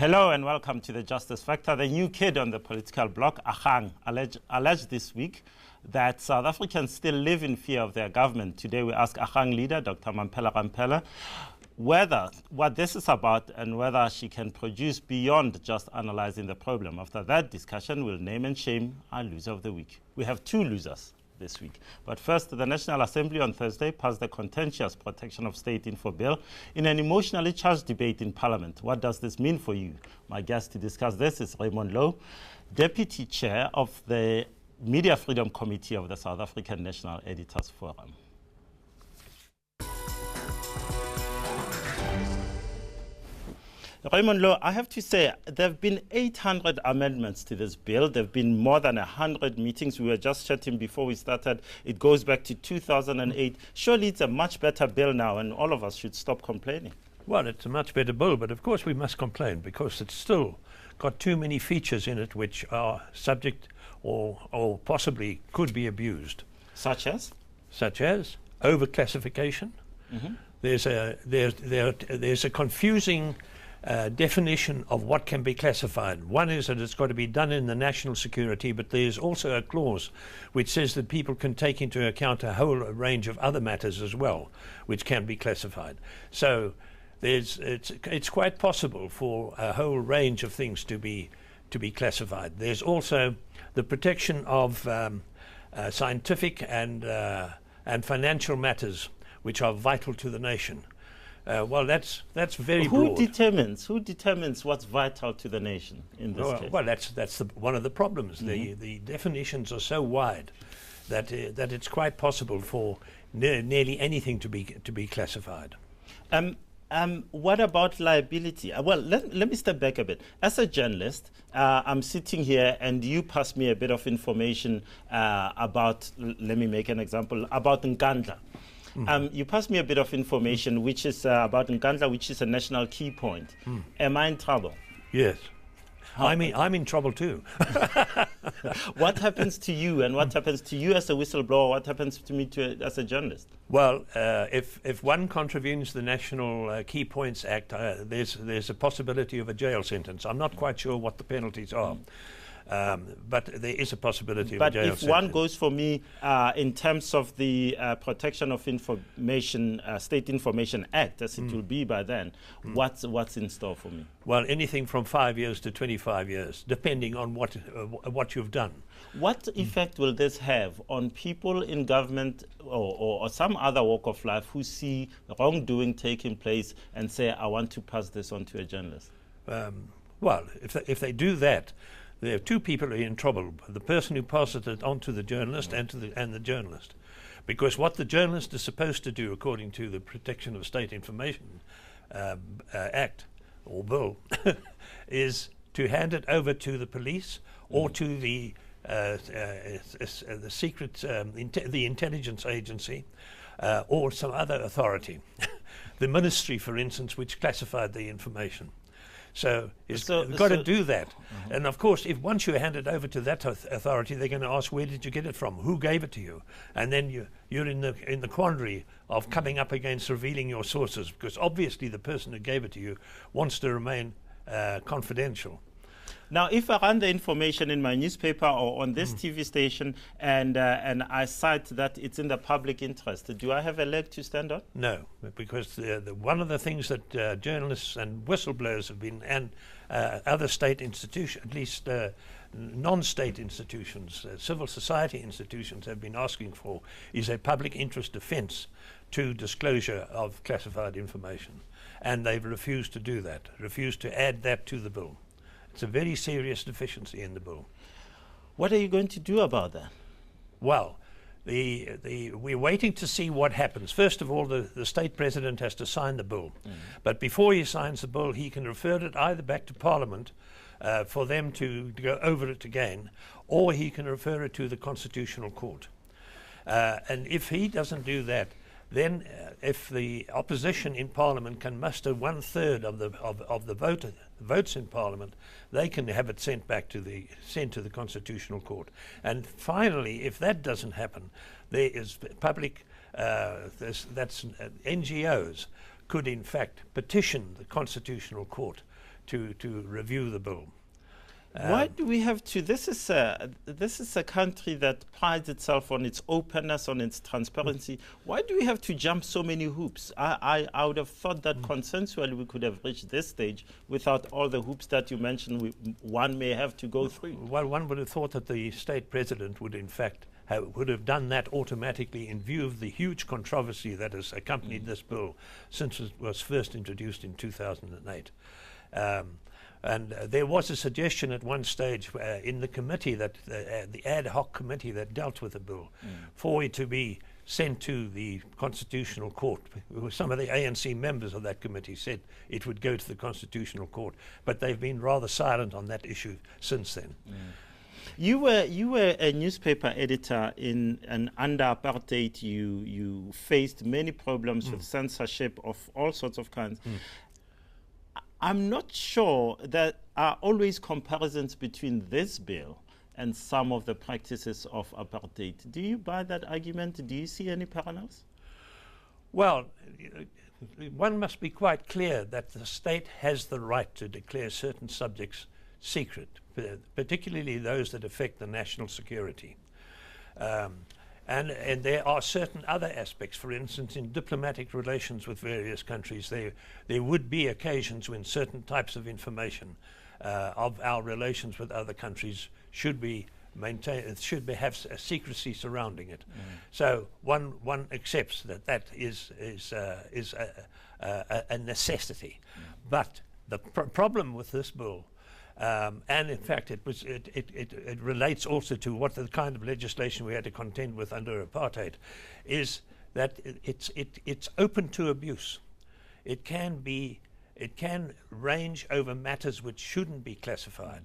Hello and welcome to the Justice Factor. The new kid on the political block, Ahang, alleged this week that South Africans still live in fear of their government. Today we ask Ahang leader, Dr. Mamphela Ramphele, what this is about and whether she can produce beyond just analyzing the problem. After that discussion, we'll name and shame our loser of the week. We have two losers this week. But first, the National Assembly on Thursday passed the contentious Protection of State Info Bill in an emotionally charged debate in Parliament. What does this mean for you? My guest to discuss this is Raymond Lowe, Deputy Chair of the Media Freedom Committee of the South African National Editors Forum. Raymond Lowe, I have to say, there have been 800 amendments to this bill. There have been more than 100 meetings. We were just chatting before we started. It goes back to 2008. Surely it's a much better bill now, and all of us should stop complaining. Well, it's a much better bill, but of course we must complain because it's still got too many features in it which are subject or possibly could be abused. Such as? Such as overclassification. Mm-hmm. There's a confusing definition of what can be classified. One is that it's got to be done in the national security, but there's also a clause which says that people can take into account a whole range of other matters as well, which can be classified. So it's quite possible for a whole range of things to be classified. There's also the protection of scientific and financial matters which are vital to the nation. Well, that's very broad. Who determines what's vital to the nation in this case? Well, that's one of the problems. Mm-hmm. The definitions are so wide that it's quite possible for nearly anything to be classified. What about liability? Well, let me step back a bit. As a journalist, I'm sitting here and you pass me a bit of information about, let me make an example, about Nkandla. Mm-hmm. You passed me a bit of information which is about Nkandla, which is a national key point. Mm. Am I in trouble? Yes. I'm in trouble too. What happens to you, and what happens to you as a whistleblower? What happens to me as a journalist? Well, if one contravenes the National Key Points Act, there's a possibility of a jail sentence. I'm not quite sure what the penalties are. But there is a possibility of a jail sentence. But if one goes for me in terms of the Protection of Information, State Information Act, as it will be by then, what's in store for me? Well, anything from 5 years to 25 years, depending on what you've done. What effect will this have on people in government or some other walk of life who see wrongdoing taking place and say, I want to pass this on to a journalist? Well, if they do that, there are two people who are in trouble: the person who passes it on to the journalist and the journalist, because what the journalist is supposed to do, according to the Protection of State Information Act or Bill, is to hand it over to the police or to the secret, the intelligence agency, or some other authority, the ministry, for instance, which classified the information. So you've got to do that. Mm-hmm. And of course, once you hand it over to that authority, they're going to ask, where did you get it from? Who gave it to you? And then you're in the quandary of coming up against revealing your sources, because obviously the person who gave it to you wants to remain confidential. Now, if I run the information in my newspaper or on this TV station and I cite that it's in the public interest, do I have a leg to stand on? No, because one of the things that journalists and whistleblowers have been, and other state institutions, at least non-state institutions, civil society institutions have been asking for, is a public interest defense to disclosure of classified information. And they've refused to do that, refused to add that to the bill. It's a very serious deficiency in the bill. What are you going to do about that? Well, we're waiting to see what happens. First of all, the state president has to sign the bill. But before he signs the bill, he can refer it either back to Parliament for them to go over it again, or he can refer it to the Constitutional Court. And if he doesn't do that, then if the opposition in Parliament can muster 1/3 of the votes in Parliament, they can have it sent to the Constitutional Court. And finally, if that doesn't happen, there is public NGOs could in fact petition the Constitutional Court to review the bill. Why do we have to? This is a country that prides itself on its openness, on its transparency. Why do we have to jump so many hoops? I would have thought that consensually we could have reached this stage without all the hoops that you mentioned one may have to go through. Well, one would have thought that the state president would in fact would have done that automatically in view of the huge controversy that has accompanied this bill since it was first introduced in 2008. And there was a suggestion at one stage in the committee, that the ad hoc committee that dealt with the bill, for it to be sent to the Constitutional Court. Some of the ANC members of that committee said it would go to the Constitutional Court, but they've been rather silent on that issue since then. You were a newspaper editor under apartheid. You faced many problems with censorship of all sorts of kinds. I'm not sure there are always comparisons between this bill and some of the practices of apartheid. Do you buy that argument? Do you see any parallels? Well, one must be quite clear that the state has the right to declare certain subjects secret, particularly those that affect the national security. And there are certain other aspects. For instance, in diplomatic relations with various countries, there would be occasions when certain types of information of our relations with other countries should be maintained, have a secrecy surrounding it. So one accepts that is a necessity. But the problem with this bill, and in fact, it relates also to what the kind of legislation we had to contend with under apartheid, is that it's open to abuse. It can range over matters which shouldn't be classified.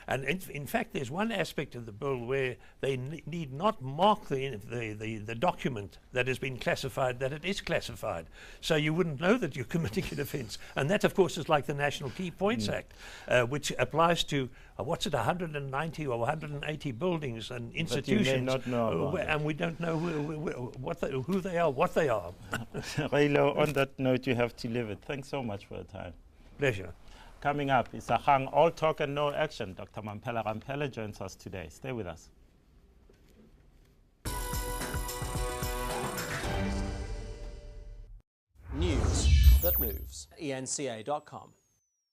And in fact, there's one aspect of the bill where they need not mark the document that has been classified that it is classified. So you wouldn't know that you're committing an offence. And that, of course, is like the National Key Points Act, which applies to, 190 or 180 buildings and institutions. But you may not know and we don't know who they are, what they are. Raylo, on that note, you have to leave it. Thanks so much for your time. Pleasure. Coming up is Ahang, all talk and no action. Dr. Mampela Rampela joins us today. Stay with us. News that moves. ENCA.com.